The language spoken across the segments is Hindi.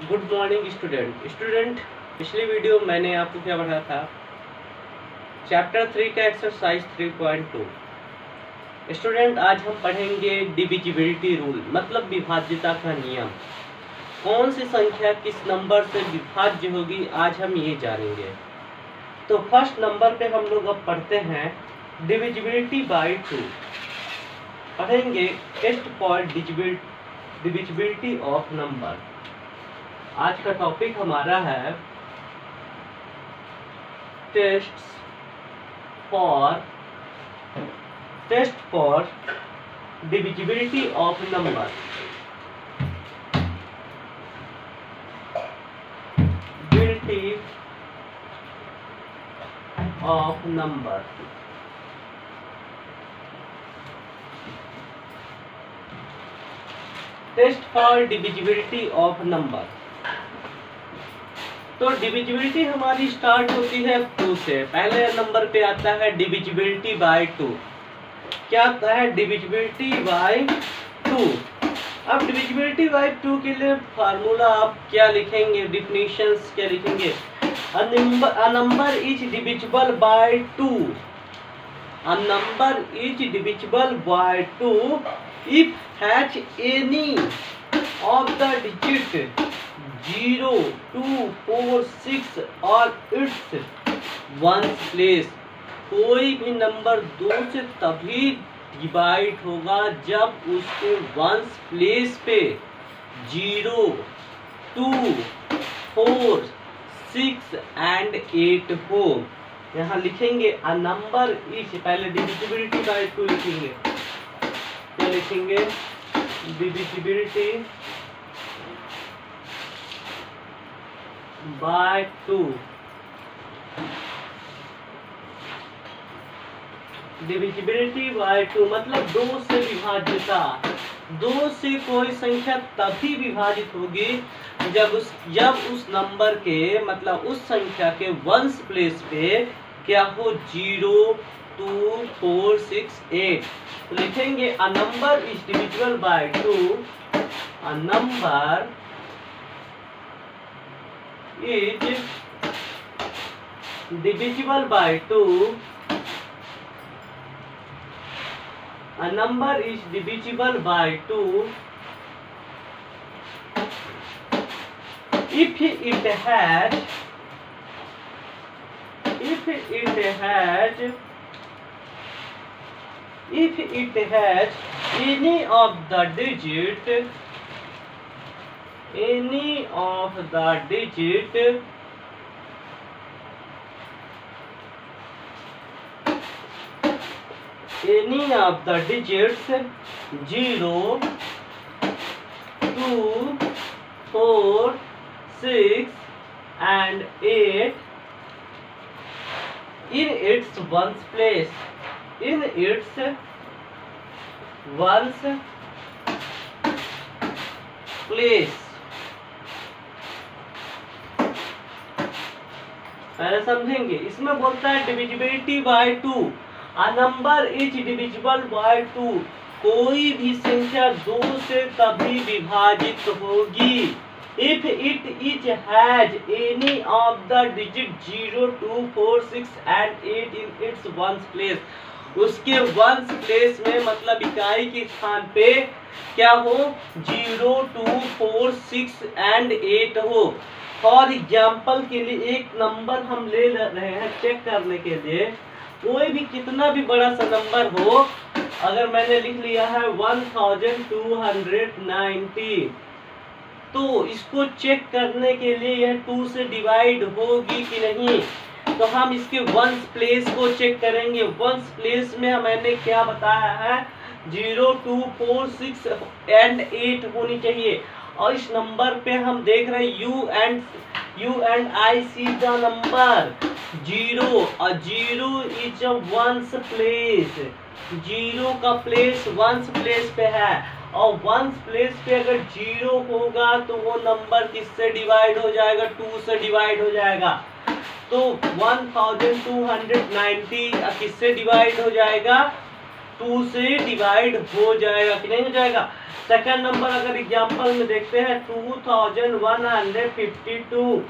Good morning student. पिछली वीडियो मैंने आपको क्या पढ़ाया था, चैप्टर 3 का एक्सरसाइज 3.2। स्टूडेंट आज हम पढ़ेंगे डिविजिबिलिटी रूल, मतलब विभाज्यता का नियम। कौन सी संख्या किस नंबर से विभाज्य होगी, आज हम ये जानेंगे। तो फर्स्ट नंबर पे हम लोग अब पढ़ते हैं डिविजिबिलिटी बाय 2। पढ़ेंगे test for divisibility of number. आज का टॉपिक हमारा है test for divisibility of number. Divisibility of number. Test for divisibility of number. तो डिविजिबिलिटी हमारी स्टार्ट होती है 2 से। पहले नंबर पे आता है डिविजिबिलिटी बाय 2। क्या आता है? Divisibility by 2। अब डिविजिबिलिटी बाय 2 के लिए फार्मूला आप क्या लिखेंगे, डिफिनेशंस क्या लिखेंगे? a number is divisible by 2. A number is divisible by 2 if has any of the digit 0, 2, 4, 6 और its ones place। कोई भी नंबर 2 से तभी डिवाइड होगा जब उसके वंस प्लेस पे 0, 2, 4, 6 एंड 8 हो। यहाँ लिखेंगे अ नंबर इज, पहले डिविजिबिलिटी बाय 2 लिखेंगे। क्या लिखेंगे? Divisibility by 2। डिविजिबिलिटी बाय 2 मतलब 2 से विभाज्यता। 2 से कोई संख्या तभी विभाजित होगी जब उस नंबर के, मतलब उस संख्या के वंस प्लेस पे क्या हो? 0, 2, 4, 6, 8। तो लिखेंगे अ number is divisible bye 2। A number is divisible by 2. A number is divisible by 2 if it has any of the digit any of the digits 0, 2, 4, 6 and 8 in its ones place। in its ones place। पहले समझेंगे। इसमें बोलता है divisibility by 2। A number is divisible bye 2। कोई भी संख्या 2 से तभी विभाजित होगी if it is has any of the digit 0, 2, 4, 6 and 8 in its ones place. उसके वंस प्लेस में मतलब इकाई के स्थान पे क्या हो? 0, 2, 4, 6 एंड 8 हो। फॉर एग्जाम्पल के लिए एक नंबर हम ले रहे हैं चेक करने के लिए। कोई भी कितना भी बड़ा सा नंबर हो, अगर मैंने लिख लिया है 1290, तो इसको चेक करने के लिए यह 2 से डिवाइड होगी कि नहीं, तो हम इसके वंस प्लेस को चेक करेंगे। वंस प्लेस में मैंने क्या बताया है? 0, 2, 4, 6 एंड 8 होनी चाहिए। और इस नंबर पे हम देख रहे हैं you and I see the number 0 और 0 इज अ वंस प्लेस। 0 का प्लेस वंस प्लेस पे है और वंस प्लेस पे अगर 0 होगा तो वो नंबर किससे डिवाइड हो जाएगा? 2 से डिवाइड हो जाएगा। तो 1290 किससे डिवाइड हो जाएगा? 2 से डिवाइड हो जाएगा कि नहीं हो जाएगा। सेकंड नंबर अगर एग्जांपल में देखते हैं 2152।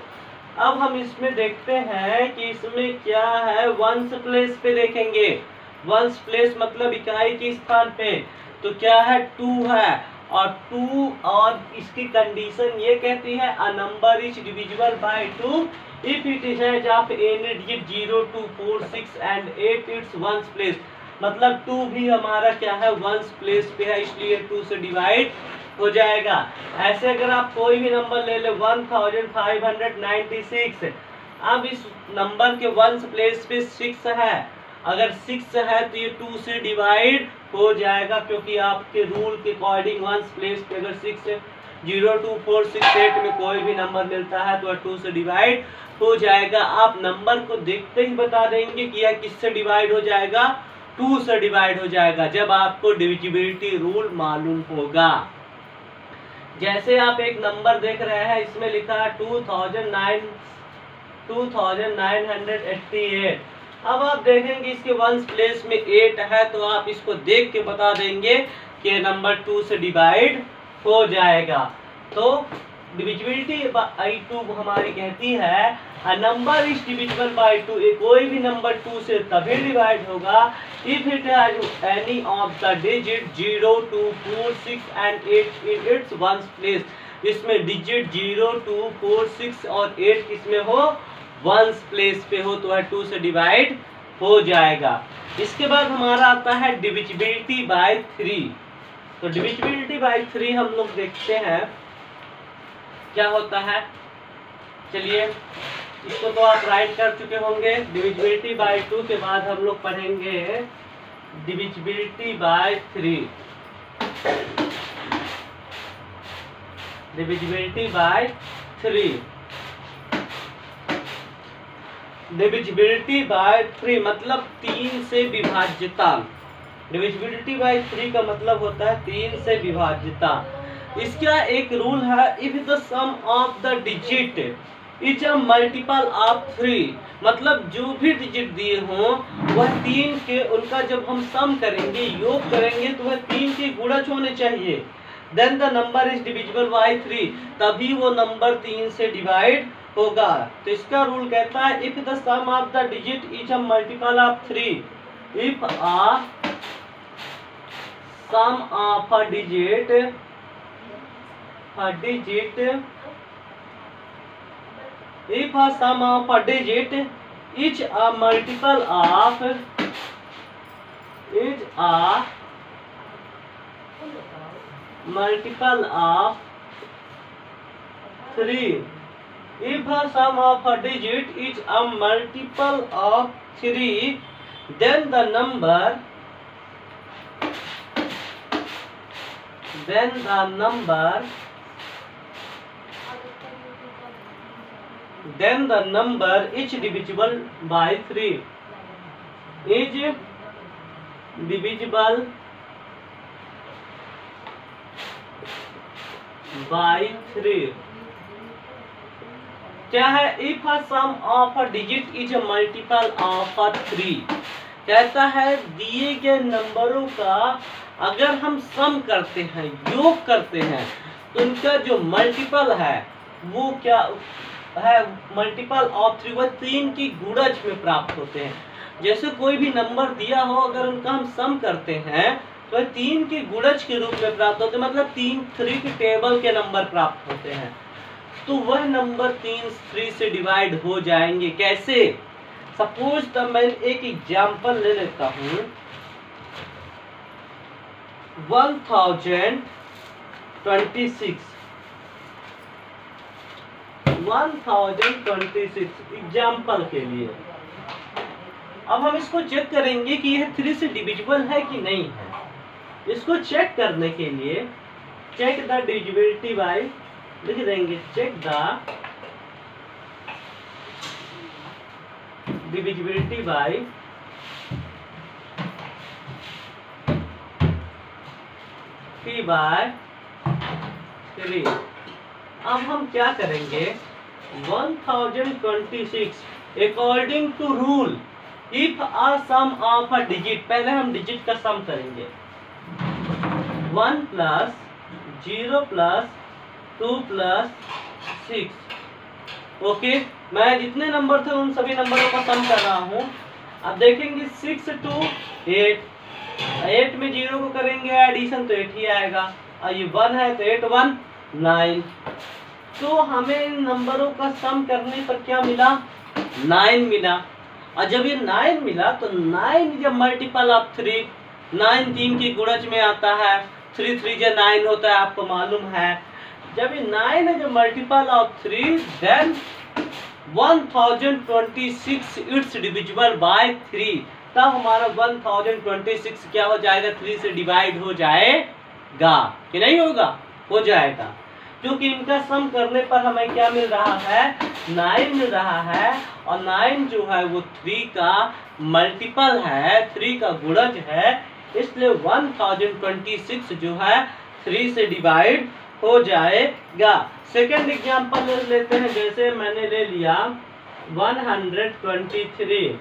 अब हम इसमें देखते हैं कि इसमें क्या है, वंस प्लेस पे देखेंगे। वंस प्लेस मतलब इकाई के स्थान पे, तो क्या है 2 है, और 2 और इसकी कंडीशन ये कहती है अ number is divisible bye 2 if it is है जहाँ पे any digit 0, 2, 4, 6 and 8 it's ones place. मतलब 2 भी हमारा क्या है, वंस प्लेस पे है, इसलिए 2 से डिवाइड हो जाएगा। ऐसे अगर आप कोई भी नंबर ले ले 1596, अब इस नंबर के वंस प्लेस पे 6 है, अगर 6 है तो ये 2 से डिवाइड हो जाएगा, क्योंकि आपके रूल के अकॉर्डिंग वंस प्लेस पे अगर 6 0, 2, 4, 6, 8 में कोई भी नंबर मिलता है तो 2 से डिवाइड हो जाएगा। आप नंबर को देखते ही बता देंगे कि यह किससे डिवाइड हो जाएगा, 2 से डिवाइड हो जाएगा, जब आपको डिविजिबिलिटी रूल मालूम होगा। जैसे आप एक नंबर देख रहे हैं, इसमें लिखा है 2988। अब आप देखेंगे इसके वंस प्लेस में 8 है, तो आप इसको देख के बता देंगे कि नंबर 2 से डिवाइड हो जाएगा। तो डिविजिबिलिटी बाय 2 हमारी कहती है अ नंबर इज डिविजिबल बाय 2, कोई भी नंबर 2 से तभी डिवाइड होगा if it has any of the digit 0, 2, 4, 6 and 8 in its ones place. इसमें डिजिट 0, 2, 4, 6 और 8 किसमें हो, वंस प्लेस पे हो, तो 2 से डिवाइड हो जाएगा। इसके बाद हमारा आता है डिविजिबिलिटी बाय 3। तो डिविजिबिलिटी बाय 3 हम लोग देखते हैं क्या होता है। चलिए इसको तो आप राइट कर चुके होंगे। डिविजिबिलिटी बाय 2 के बाद हम लोग पढ़ेंगे divisibility bye 3। Divisibility bye 3, divisibility bye 3 मतलब 3 से विभाज्यता। डिविजिबिलिटी बाय 3 का मतलब होता है 3 से विभाज्यता। इसका एक रूल है, if the sum of the digit is a multiple of 3, मतलब जो भी डिजिट दिए हों वह 3 के, उनका जब हम सम करेंगे, योग करेंगे, तो वह 3 के गुणज होने चाहिए। Then the number is divisible by 3, तभी वो नंबर 3 से डिवाइड होगा। तो इसका रूल कहता है if the sum of the digit is a multiple of 3, if a sum of a digit if a sum of a digit is a multiple of 3, if a sum of a digit is a multiple of 3, then the number is divisible by 3, is divisible by 3। क्या है, if a sum of a digit is a multiple of a 3, कहता है दिए गए नंबरों का अगर हम सम करते हैं, योग करते हैं, तो उनका जो मल्टीपल है वो क्या है, मल्टीपल ऑफ 3, वह 3 की गुणज में प्राप्त होते हैं। जैसे कोई भी नंबर दिया हो, अगर उनका हम सम करते हैं तो वह 3 के गुणज के रूप में प्राप्त होते हैं, मतलब 3 के टेबल के नंबर प्राप्त होते हैं। तो वह नंबर 3 से डिवाइड हो जाएंगे। कैसे, सपोज तो मैं एक एग्जांपल ले लेता हूँ, 1026 एग्जाम्पल के लिए। अब हम इसको चेक करेंगे कि यह 3 से डिविजिबल है कि नहीं है। इसको चेक करने के लिए चेक द डिविजिबिलिटी बाय लिख देंगे, चेक द डिविजिबिलिटी बाय 3/3। अब हम क्या करेंगे, 1026 according to rule if a sum of a digit, पहले हम डिजिट का सम करेंगे। 1 प्लस 0 प्लस 2 प्लस 6। ओके, मैं जितने नंबर थे उन सभी नंबरों का सम कर रहा हूँ। अब देखेंगे 6 to 8, 8 में 0 को करेंगे एडिशन तो 8 ही आएगा, और ये 1 है तो 8 1 9। तो हमें इन नंबरों का सम करने पर क्या मिला? 9 मिला। और जब ये 9 मिला तो 9 जब मल्टीपल ऑफ 3, 9 3 की गुणज में आता है, 3 3 जो 9 होता है आपको मालूम है। जब ये 9 है जब multiple of 3, then 1026 it's divisible by 3। तब हमारा 1026 क्या हो जाएगा? 3 से डिवाइड हो जाएगा कि नहीं होगा? हो जाएगा, क्योंकि इनका सम करने पर हमें क्या मिल रहा है? 9 मिल रहा है, और 9 जो है वो 3 का मल्टीपल है, 3 का गुणज है, इसलिए 1026 जो है 3 से डिवाइड हो जाएगा। सेकेंड एग्जांपल ले लेते हैं, जैसे मैंने ले लिया 123।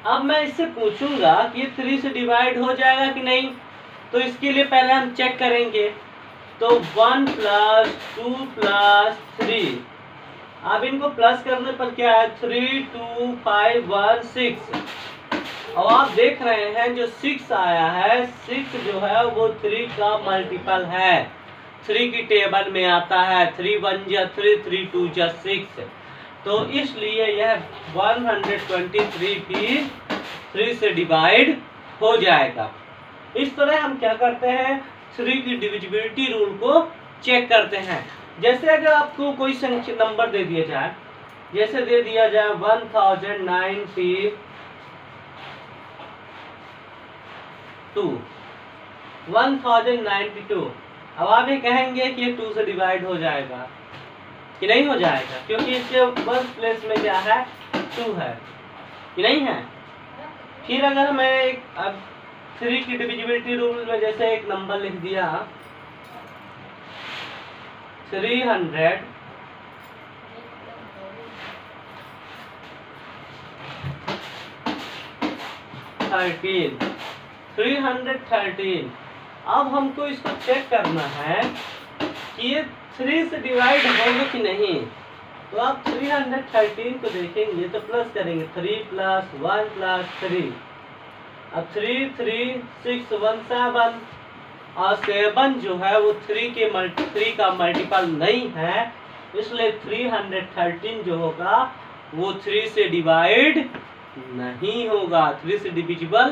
अब मैं इससे पूछूंगा कि ये 3 से डिवाइड हो जाएगा कि नहीं, तो इसके लिए पहले हम चेक करेंगे। तो 1 प्लस 2 प्लस 3, अब इनको प्लस करने पर क्या है? 3 2 5 1 6। अब आप देख रहे हैं जो 6 आया है, 6 जो है वो 3 का मल्टीपल है, 3 की टेबल में आता है। 3 1 जा 3, 3 2 जा 6, तो इसलिए यह 123 भी 3 से डिवाइड हो जाएगा। इस तरह हम क्या करते हैं? 3 की डिविजिबिलिटी रूल को चेक करते हैं। जैसे अगर आपको कोई संख्या नंबर दे दिया जाए, जैसे दे दिया जाए 1092, 1092। अब आप ये कहेंगे कि ये 2 से डिवाइड हो जाएगा कि नहीं हो जाएगा, क्योंकि इसके फर्स्ट प्लेस में क्या है? 2 है कि नहीं है। फिर अगर मैं अब 3 की डिविजिबिलिटी रूल में जैसे एक नंबर लिख दिया 313, अब हमको इसको चेक करना है कि ये 3 से डिवाइड होगा कि नहीं। तो आप 313 को देखेंगे तो प्लस करेंगे, 3 प्लस 1 प्लस 3। अब 3 3 6 1 7, और 7 जो है वो 3 का मल्टीपल नहीं है, इसलिए 313 जो होगा वो 3 से डिवाइड नहीं होगा, 3 से डिविजिबल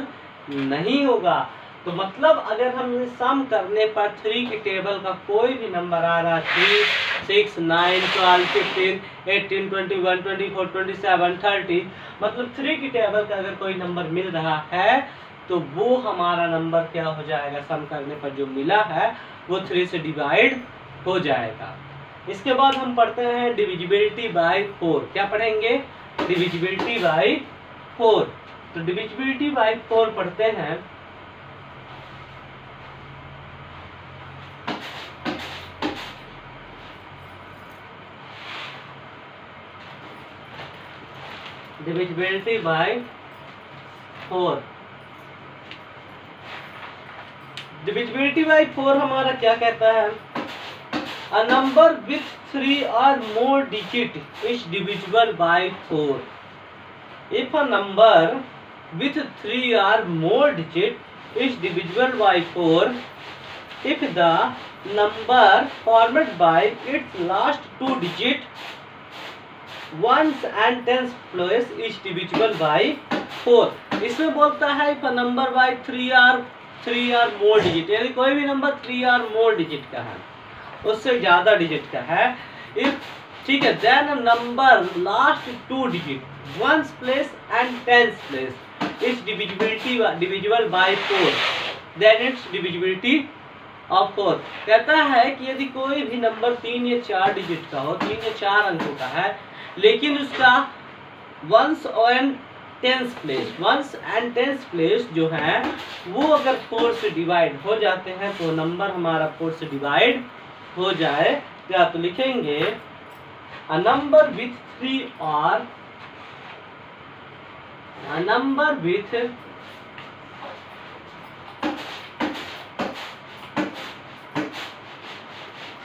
नहीं होगा। तो मतलब अगर हम सम करने पर 3 की टेबल का कोई भी नंबर आ रहा है, 3 6 9 12 15 18 21 24 27 30, मतलब 3 की टेबल का अगर कोई नंबर मिल रहा है तो वो हमारा नंबर क्या हो जाएगा? सम करने पर जो मिला है वो 3 से डिवाइड हो जाएगा। इसके बाद हम पढ़ते हैं डिविजिबिलिटी बाय 4। क्या पढ़ेंगे? Divisibility bye 4। तो डिविजिबिलिटी बाय 4 पढ़ते हैं। डिविजिबिलिटी बाय 4, डिविजिबिलिटी बाय 4 हमारा क्या कहता है? A number with 3 or more digit is divisible by 4. If a number with 3 or more digit is divisible by 4, if the number formed by its last 2 digit ones and tens place is divisible by 4. इसमें बोलता है if a number by 3 or more digit, यानी कोई भी नंबर 3 or more digit का है, उससे ज्यादा डिजिट का है, इफ ठीक है, then number last 2 digit ones place and tens place is divisible by 4, then it's divisibility of 4। कहता है कि यदि कोई भी नंबर 3 या 4 डिजिट का हो, 3 या 4 अंकों का है, लेकिन उसका वंस एंड टेंस प्लेस जो है वो अगर 4 से डिवाइड हो जाते हैं तो नंबर हमारा 4 से डिवाइड हो जाएगा। तो लिखेंगे a number with 3 or A number with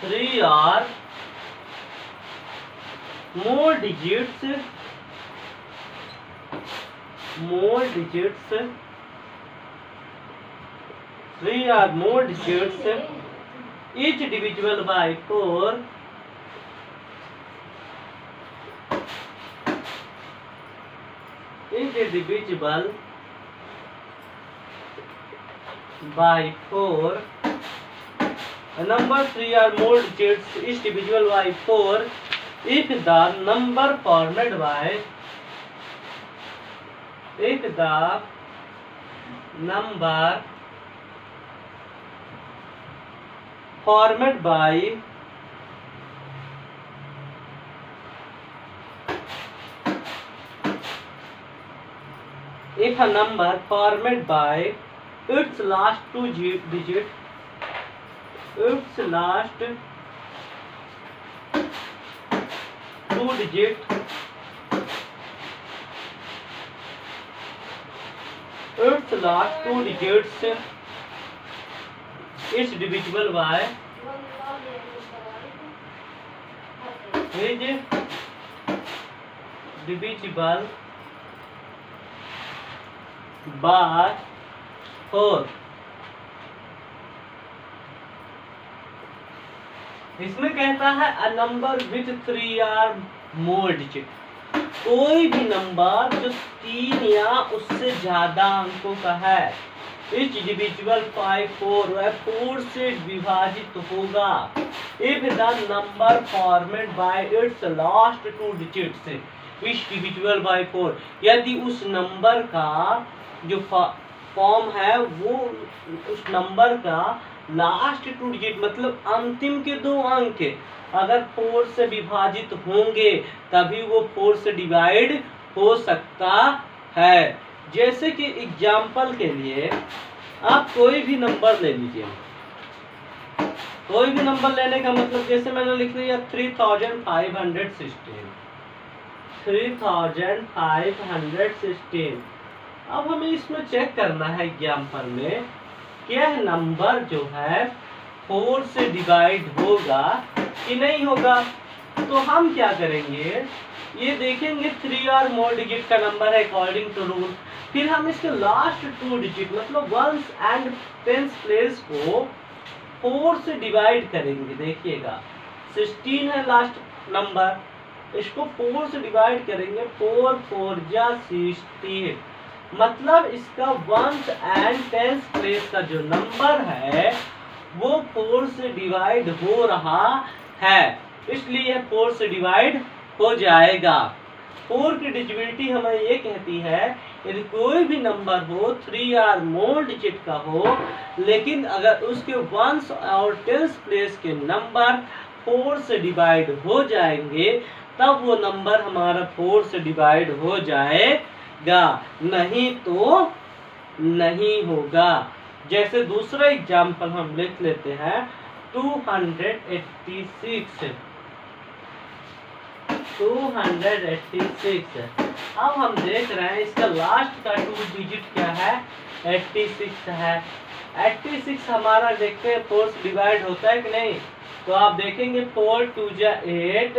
three or more digits, three or more digits, each divisible by 4, each divisible by 4, a number 3 or more digits is divisible by 4 if the number formed by if a number formed by its last two digits, its last two digits is divisible by 4। इसमें कहता है a number with 3 or more digit, कोई भी नंबर जो 3 या उससे ज्यादा अंकों का है, इच डिविजिबल बाय 4 वह 4 से विभाजित होगा if the number formed bye it's last two digits is divisible by 4, यदि उस नंबर का जो फॉर्म है वो उस नंबर का लास्ट टू डिजिट मतलब अंतिम के 2 अंक अगर 4 से विभाजित होंगे तभी वो 4 से डिवाइड हो सकता है। जैसे कि एग्जाम्पल के लिए आप कोई भी नंबर ले लीजिए, कोई भी नंबर लेने का मतलब जैसे मैंने लिख लिया 3516। अब हमें इसमें चेक करना है एग्जाम्पल में कि यह नंबर जो है 4 से डिवाइड होगा कि नहीं होगा। तो हम क्या करेंगे, ये देखेंगे 3 और मोर डिजिट का नंबर है अकॉर्डिंग टू रूल, फिर हम इसके लास्ट 2 डिजिट मतलब 1s and 10s प्लेस को 4 से डिवाइड करेंगे। देखिएगा 16 है लास्ट नंबर, इसको 4 से डिवाइड करेंगे, 4 4 जा 16, मतलब इसका 1s and 10s प्लेस का जो नंबर है वो 4 से डिवाइड हो रहा है, इसलिए 4 से डिवाइड हो जाएगा। 4 की डिविजिबिलिटी हमें ये कहती है यदि कोई भी नंबर हो 3 और मोर डिजिट का हो लेकिन अगर उसके 1s और 10s प्लेस के नंबर 4 से डिवाइड हो जाएंगे तब वो नंबर हमारा 4 से डिवाइड हो जाएगा, नहीं तो नहीं होगा। जैसे दूसरा एग्जाम्पल हम लिख लेते हैं 286। अब हम देख रहे हैं इसका लास्ट का 2 डिजिट क्या है, 86 है। 86 हमारा देखते हैं 4 से डिवाइड होता है कि नहीं, तो आप देखेंगे 4 2 जा 8,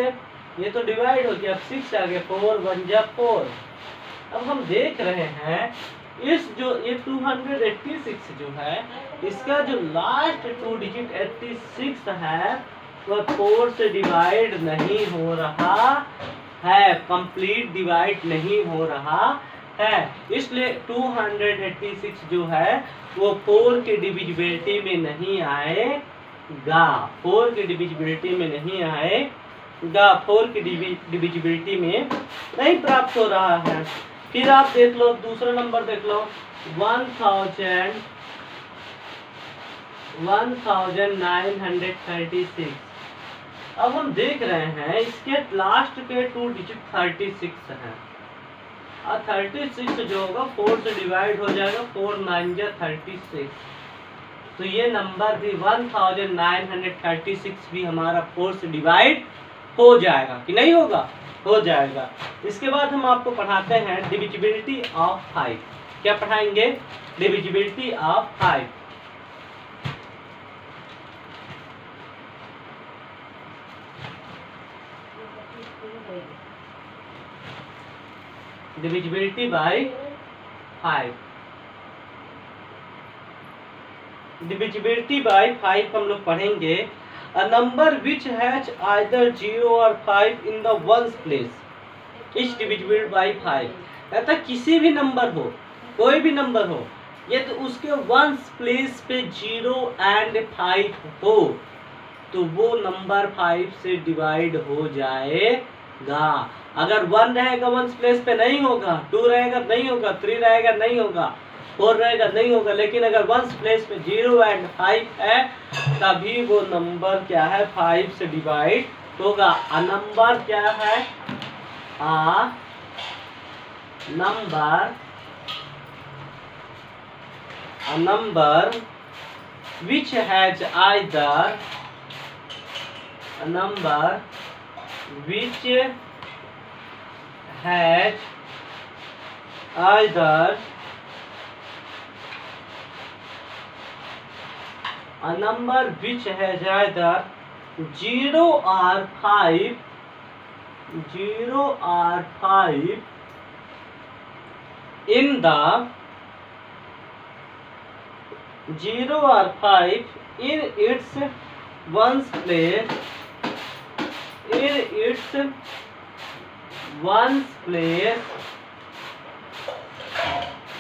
ये तो डिवाइड हो गया, अब 6 आ गया, 4 1 जा 4। अब हम देख रहे हैं इस जो ये 286 जो है इसका जो लास्ट 2 डिजिट 86 है वह 4 से डिवाइड नहीं हो रहा है, कंप्लीट डिवाइड नहीं हो रहा है, इसलिए 286 जो है वो 4 की डिविजिबिलिटी में नहीं आएगा, 4 की डिविजिबिलिटी में नहीं आएगा, 4 की डिविजिबिलिटी में नहीं प्राप्त हो रहा है। फिर आप देख लो दूसरा नंबर देख लो 1936। अब हम देख रहे हैं इसके लास्ट के 2 डिजिट 36 हैं और 36 जो होगा 4 से डिवाइड हो जाएगा, 4 9 जा 36, तो ये नंबर भी 1936 भी हमारा 4 से डिवाइड हो जाएगा कि नहीं होगा, हो जाएगा। इसके बाद हम आपको पढ़ाते हैं डिविजिबिलिटी ऑफ 5। क्या पढ़ाएंगे? Divisibility of 5। Divisibility bye 5। Divisibility bye 5 हम लोग पढ़ेंगे। A number which has either 0 और 5 in the ones place is divisible bye 5। कहता किसी भी नंबर हो, कोई भी नंबर हो, ये तो उसके वंस प्लेस पे 0 एंड 5 हो तो वो नंबर 5 से डिवाइड हो जाएगा। अगर 1 रहेगा वंस प्लेस पे नहीं होगा, 2 रहेगा नहीं होगा, 3 रहेगा नहीं होगा, 4 रहेगा नहीं होगा, लेकिन अगर वंस प्लेस पे 0 एंड 5 है तभी वो नंबर क्या है 5 से डिवाइड होगा। अ नंबर क्या है? A number which has either a number which has either 0 or 5 in the 0 or 5 in its ones place,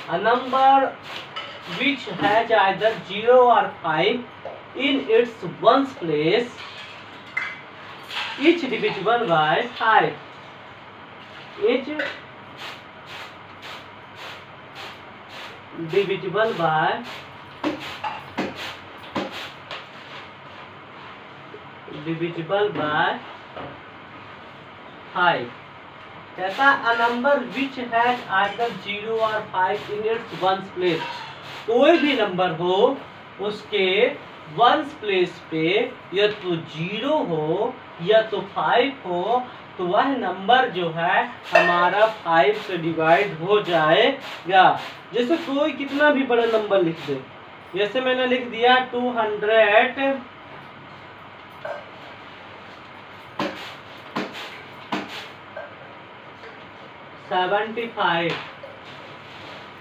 a number which has either 0 or 5 in its ones place, each divisible by 5. Each divisible by 5. कहता a number which has either 0 or 5 in its ones place, कोई भी नंबर हो उसके वंस प्लेस पे या तो 0 हो या तो 5 हो तो वह नंबर जो है हमारा 5 से डिवाइड हो जाएगा। जैसे कोई कितना भी बड़ा नंबर लिख दे, जैसे मैंने लिख दिया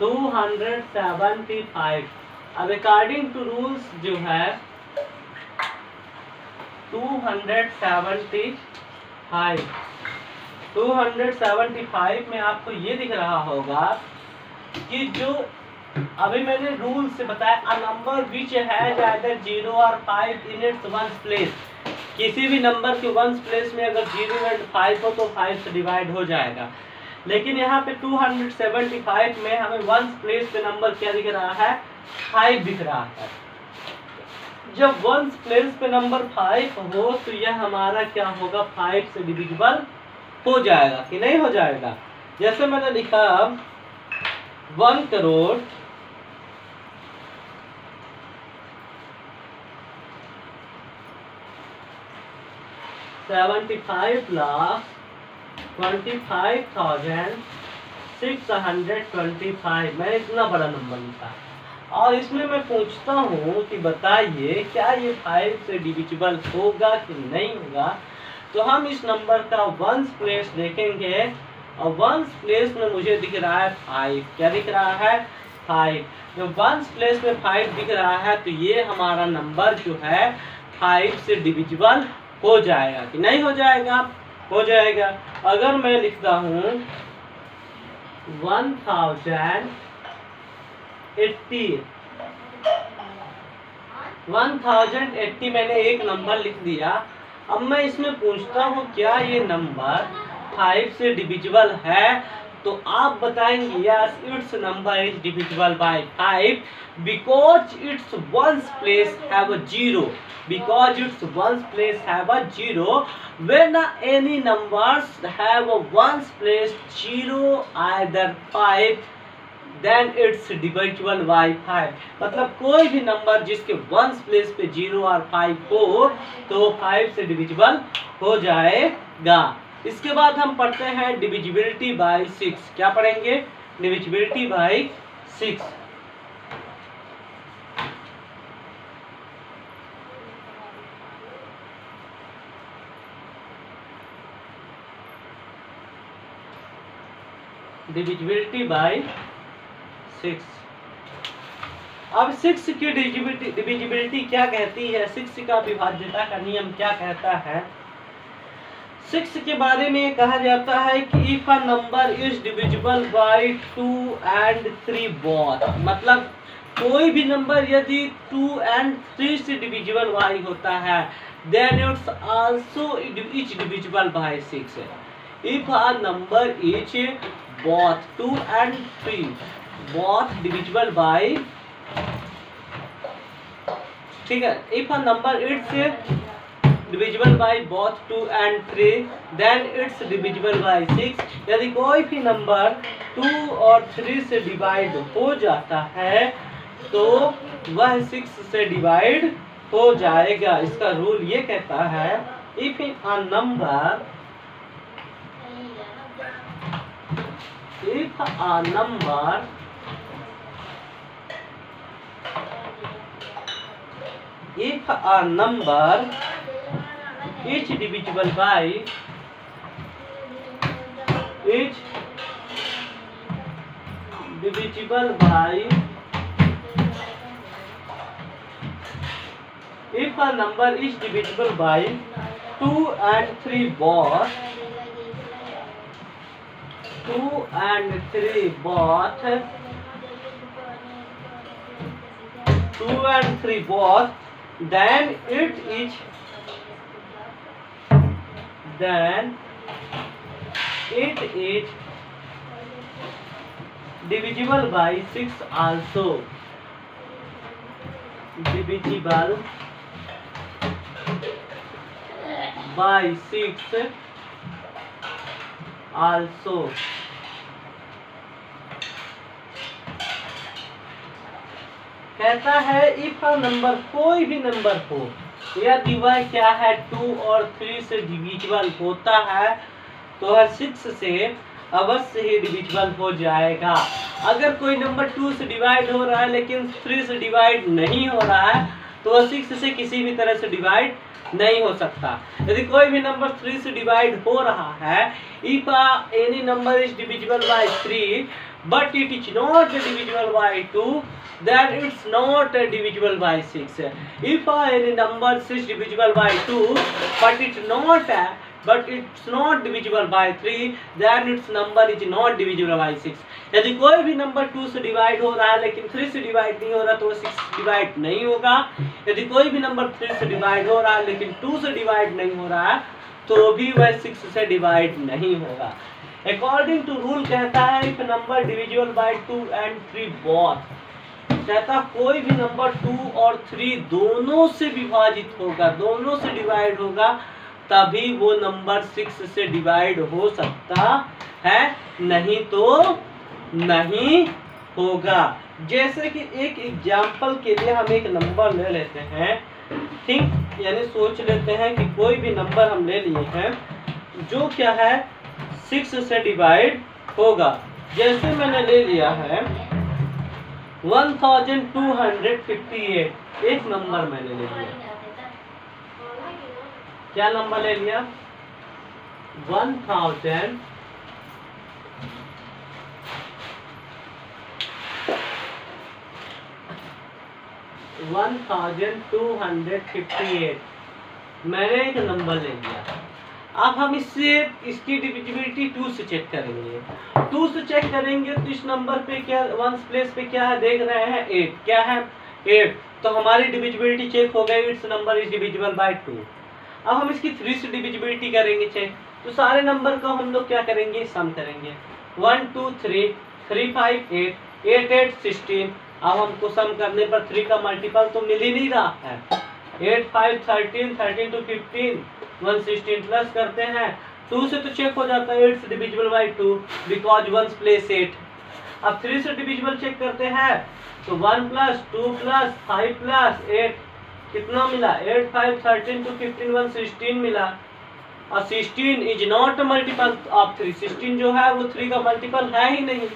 275, अब अकॉर्डिंग टू रूल्स जो है 275 में आपको ये दिख रहा होगा कि जो अभी मैंने रूल से बताया, a number which has either 0 और 5 इन इट्स वंस प्लेस, किसी भी नंबर के वंस प्लेस में अगर 0 एंड 5 हो तो 5 से डिवाइड हो जाएगा। लेकिन यहाँ पे 275 में हमें वंस प्लेस पे नंबर क्या दिख रहा है? 5 दिख रहा है। जब वंस प्लेस पे नंबर 5 हो तो यह हमारा क्या होगा? 5 से डिविजिबल हो जाएगा कि नहीं हो जाएगा। जैसे मैंने लिखा 1 करोड़ 75,25,625। मैंने इतना बड़ा नंबर लिखा और इसमें मैं पूछता हूँ कि बताइए क्या ये 5 से डिविजिबल होगा कि नहीं होगा। तो हम इस नंबर का वंस प्लेस देखेंगे और वंस प्लेस में मुझे दिख रहा है 5। क्या दिख रहा है? 5। जब वंस प्लेस में 5 दिख रहा है तो ये हमारा नंबर जो है 5 से डिविजिबल हो जाएगा कि नहीं हो जाएगा? हो जाएगा। अगर मैं लिखता हूँ 1080 मैंने एक नंबर लिख दिया। अब मैं इसमें पूछता हूँ क्या ये नंबर 5 से डिविजिबल है? तो आप बताएंगे yes it's number is divisible bye 5 because its ones place have a 0, because its ones place have a 0। when any numbers have a ones place 0 either 5 then it's divisible by 5। मतलब कोई भी नंबर जिसके वंस प्लेस पे 0 और 5 हो तो 5 से डिविजिबल हो जाएगा। इसके बाद हम पढ़ते हैं डिविजिबिलिटी बाय 6। क्या पढ़ेंगे? Divisibility bye 6। Divisibility bye 6। अब 6 की डिविजिबिलिटी क्या कहती है? 6 का विभाज्यता का नियम क्या कहता है? 6 के बारे में कहा जाता है कि if a number is divisible bye 2 and 3 both, मतलब कोई भी नंबर यदि 2 and 3 से डिविजिबल बाय होता है, then it's also is divisible by 6। If a number is both 2 and 3 both divisible by, ठीक है, if a number is divisible by both 2 and 3 then it's divisible by 6। यदि कोई भी नंबर 2 और 3 से डिवाइड हो जाता है तो वह 6 से डिवाइड हो जाएगा। इसका रूल ये कहता है if a number is divisible by if a number is divisible by 2 and 3 both, 2 and 3 both, 2 and 3 both, then it is divisible by 6 also, divisible by 6 also। कहता है इफ अ नंबर, कोई भी नंबर हो, यदि वह क्या है 2 और 3 से डिविजिबल होता है तो वह 6 से अवश्य ही डिविजिबल हो जाएगा। अगर कोई नंबर 2 से डिवाइड हो रहा है लेकिन 3 से डिवाइड नहीं हो रहा है तो वह 6 से किसी भी तरह से डिवाइड नहीं हो सकता। यदि कोई भी नंबर 3 से डिवाइड हो रहा है, if any number is divisible by 3 but it is not divisible by 2, then it's not divisible by 6। if any number is divisible by 2 but it's not divisible by 3, then its number is not divisible by 6। यदि कोई भी नंबर 2 से डिवाइड हो रहा है लेकिन 3 से डिवाइड नहीं हो रहा तो 6 डिवाइड नहीं होगा। यदि कोई भी नंबर 3 से डिवाइड हो रहा है लेकिन 2 से डिवाइड नहीं हो रहा है तो भी वह 6 से डिवाइड नहीं होगा। अकॉर्डिंग टू रूल कहता है if number divisible by 2 and 3 both, कहता कोई भी नंबर 2 और 3 दोनों से विभाजित होगा, दोनों से डिवाइड होगा, तभी वो नंबर 6 से डिवाइड हो सकता है, नहीं तो नहीं होगा। जैसे कि एक एग्जाम्पल के लिए हम एक नंबर ले लेते हैं, ठीक, यानी सोच लेते हैं कि कोई भी नंबर हम ले लिए हैं जो क्या है 6 से डिवाइड होगा। जैसे मैंने ले लिया है 1258, एक नंबर मैंने ले लिया। क्या नंबर ले लिया? 1258 मैंने एक नंबर ले लिया। अब हम इसकी डिविजिबिलिटी 2 से चेक करेंगे। 2 से चेक करेंगे तो इस नंबर पे क्या, 1 प्लेस पे क्या है देख रहे हैं 8, क्या है 8, तो हमारी डिविजिबिलिटी चेक हो गई, it's number is divisible bye 2। अब हम इसकी 3 से डिविजिबिलिटी करेंगे चेक, तो सारे नंबर को हम लोग क्या करेंगे, सम करेंगे। 1 2 3 3 5 8 8 8 16। अब हमको सम करने पर 3 का मल्टीपल तो मिल ही नहीं रहा है। 8 5 13 13 to 15 116 प्लस करते हैं 2 से तो चेक हो जाता है, it's divisible bye 2 because 1 place 8। अब 3 से डिविजिबल चेक करते हैं तो 1 प्लस 2 प्लस 5 प्लस 8 कितना मिला, 8 5 13 to 15 116 मिला। और 16 इज नॉट मल्टीपल ऑफ 3। 16 जो है वो 3 का मल्टीपल है ही नहीं।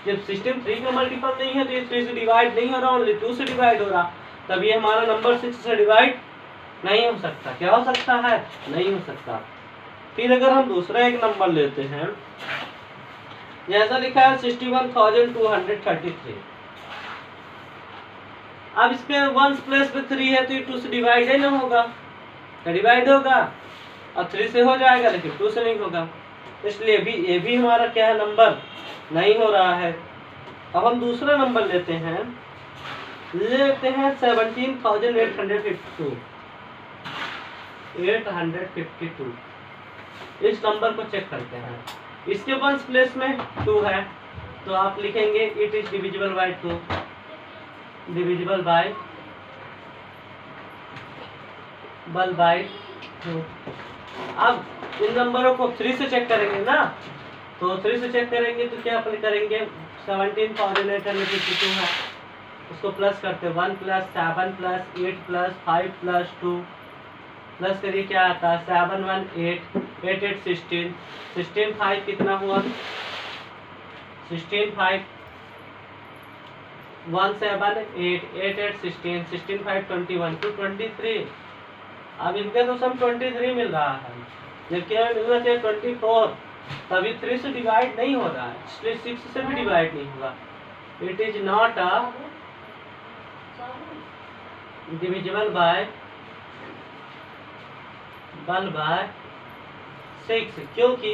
जब 16 3 का मल्टीपल नहीं है तो ये 3 से डिवाइड नहीं हो रहा, ओनली 2 से डिवाइड हो रहा, तब ये हमारा नंबर 6 से डिवाइड नहीं हो सकता। क्या हो सकता है? नहीं हो सकता। फिर अगर हम दूसरा एक नंबर लेते हैं, जैसा लिखा है 61,233। अब इसके 1 प्लस में 3 है तो ये 2 से डिवाइड है ना होगा, क्या डिवाइड होगा? और 3 से हो जाएगा लेकिन 2 से नहीं होगा, इसलिए भी ये भी हमारा क्या है, नंबर नहीं हो रहा है। अब हम दूसरा नंबर लेते हैं 17,852। 852 इस नंबर को चेक करते हैं। इसके 1 प्लेस में 2 है तो आप लिखेंगे it is divisible bye 2, divisible by 2। अब इन नंबरों को 3 से चेक करेंगे ना, तो 3 से चेक करेंगे तो क्या अप्लाई करेंगे, 17,852 है, उसको प्लस करते हैं 1 + 7 + 8 + 5 + 2 प्लस करिए क्या आता है, 7 1 8 8 8 16 16 5 कितना हुआ, 16 5 1 7 8 8 8 16 16 5 21 2 23। अब इनका तो सम 23 मिल रहा है, जबकि हमें मिलना चाहिए 24, तभी 3 से डिवाइड नहीं हो रहा है, इसलिए 6 से भी डिवाइड नहीं होगा। It is not a divisible by 6, क्योंकि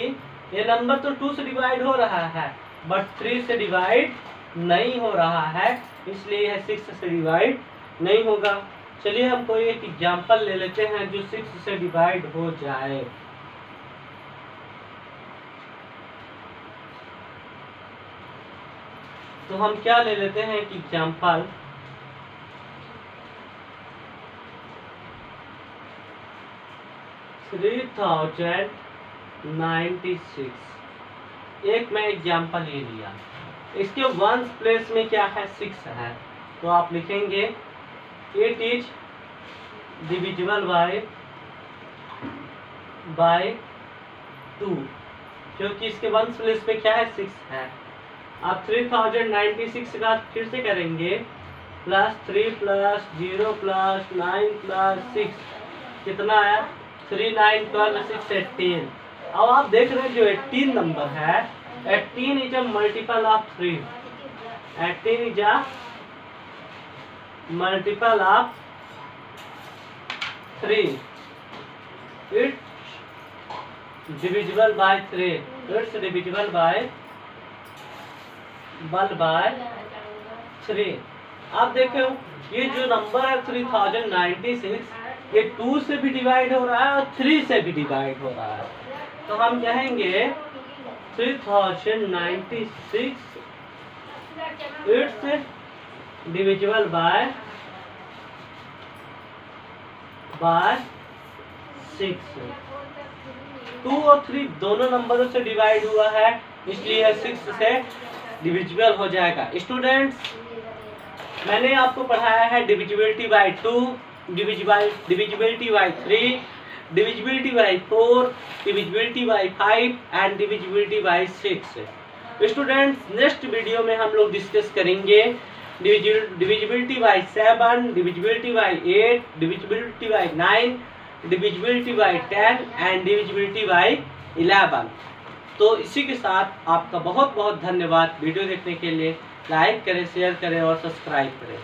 ये नंबर तो 2 से डिवाइड हो रहा है बट 3 से डिवाइड नहीं हो रहा है, इसलिए यह 6 से डिवाइड नहीं होगा। चलिए हम कोई एक एग्जांपल ले लेते हैं जो 6 से डिवाइड हो जाए। तो हम क्या ले लेते हैं एक एग्जांपल, एक मैं एग्जांपल ये लिया, इसके 1 प्लेस में क्या है, 6 है, तो आप लिखेंगे इट इज डिविजिबल बाय 2, क्योंकि इसके 1 प्लेस में क्या है, 6 है। आप 3096 का फिर से करेंगे, +3 + 0 + 9 + 6 कितना आया, 3 9 12 6 18। अब आप देख रहे हैं जो 18 नंबर है, 18 is a multiple of 3, 18 is a multiple of 3, it's divisible by 3, it's divisible by 3। आप देखो ये जो नंबर है 3096, ये 2 से भी डिवाइड हो रहा है और 3 से भी डिवाइड हो रहा है, तो हम कहेंगे 3096 इट्स डिविजिबल बाय 6। 2 और 3 दोनों नंबरों से डिवाइड हुआ है, इसलिए 6 से डिविजिबल हो जाएगा। स्टूडेंट्स, मैंने आपको पढ़ाया है divisibility by 2, divisibility bye 3, divisibility bye 4, divisibility bye 5 and divisibility bye 6। Students, next video में हम लोग डिस्कस करेंगे divisibility bye 7, divisibility bye 8, divisibility bye 9, divisibility bye 10 and divisibility bye 11। तो इसी के साथ आपका बहुत बहुत धन्यवाद वीडियो देखने के लिए। लाइक करें, शेयर करें और सब्सक्राइब करें।